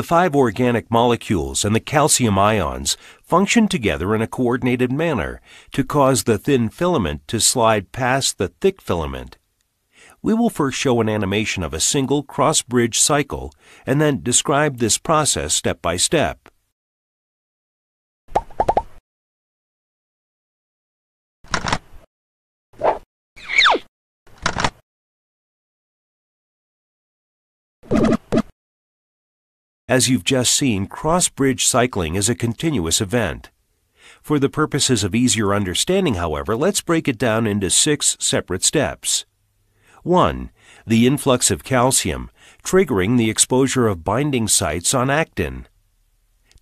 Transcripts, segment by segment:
The 5 organic molecules and the calcium ions function together in a coordinated manner to cause the thin filament to slide past the thick filament. We will first show an animation of a single cross-bridge cycle and then describe this process step by step. As you've just seen, cross-bridge cycling is a continuous event. For the purposes of easier understanding, however, let's break it down into 6 separate steps. 1. The influx of calcium, triggering the exposure of binding sites on actin.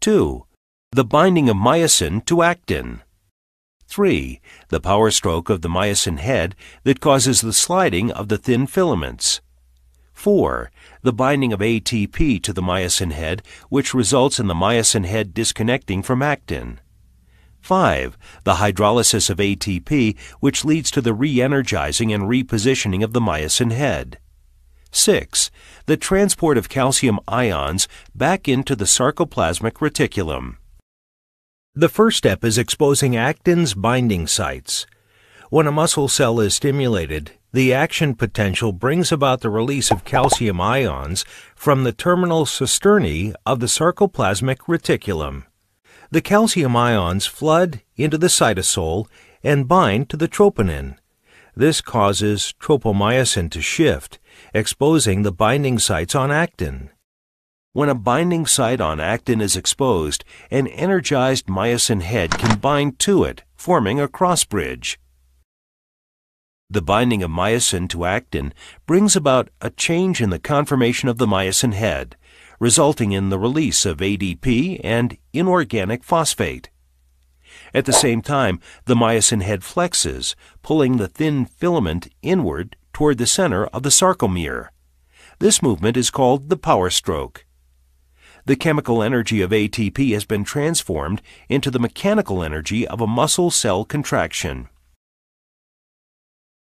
2. The binding of myosin to actin. 3. The power stroke of the myosin head that causes the sliding of the thin filaments. 4. The binding of ATP to the myosin head, which results in the myosin head disconnecting from actin. 5. The hydrolysis of ATP, which leads to the re-energizing and repositioning of the myosin head. 6. The transport of calcium ions back into the sarcoplasmic reticulum. The first step is exposing actin's binding sites. When a muscle cell is stimulated, the action potential brings about the release of calcium ions from the terminal cisternae of the sarcoplasmic reticulum. The calcium ions flood into the cytosol and bind to the troponin. This causes tropomyosin to shift, exposing the binding sites on actin. When a binding site on actin is exposed, an energized myosin head can bind to it, forming a cross-bridge. The binding of myosin to actin brings about a change in the conformation of the myosin head, resulting in the release of ADP and inorganic phosphate. At the same time, the myosin head flexes, pulling the thin filament inward toward the center of the sarcomere. This movement is called the power stroke. The chemical energy of ATP has been transformed into the mechanical energy of a muscle cell contraction.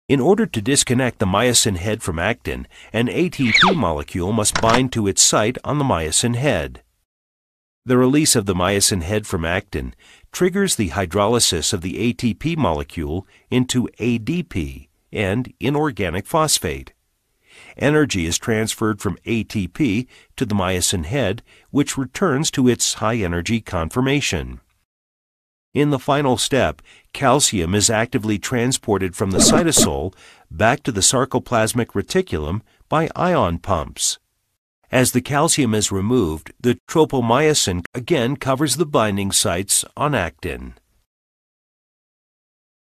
In order to disconnect the myosin head from actin, an ATP molecule must bind to its site on the myosin head. The release of the myosin head from actin triggers the hydrolysis of the ATP molecule into ADP and inorganic phosphate. Energy is transferred from ATP to the myosin head, which returns to its high-energy conformation. In the final step, calcium is actively transported from the cytosol back to the sarcoplasmic reticulum by ion pumps. As the calcium is removed, the tropomyosin again covers the binding sites on actin.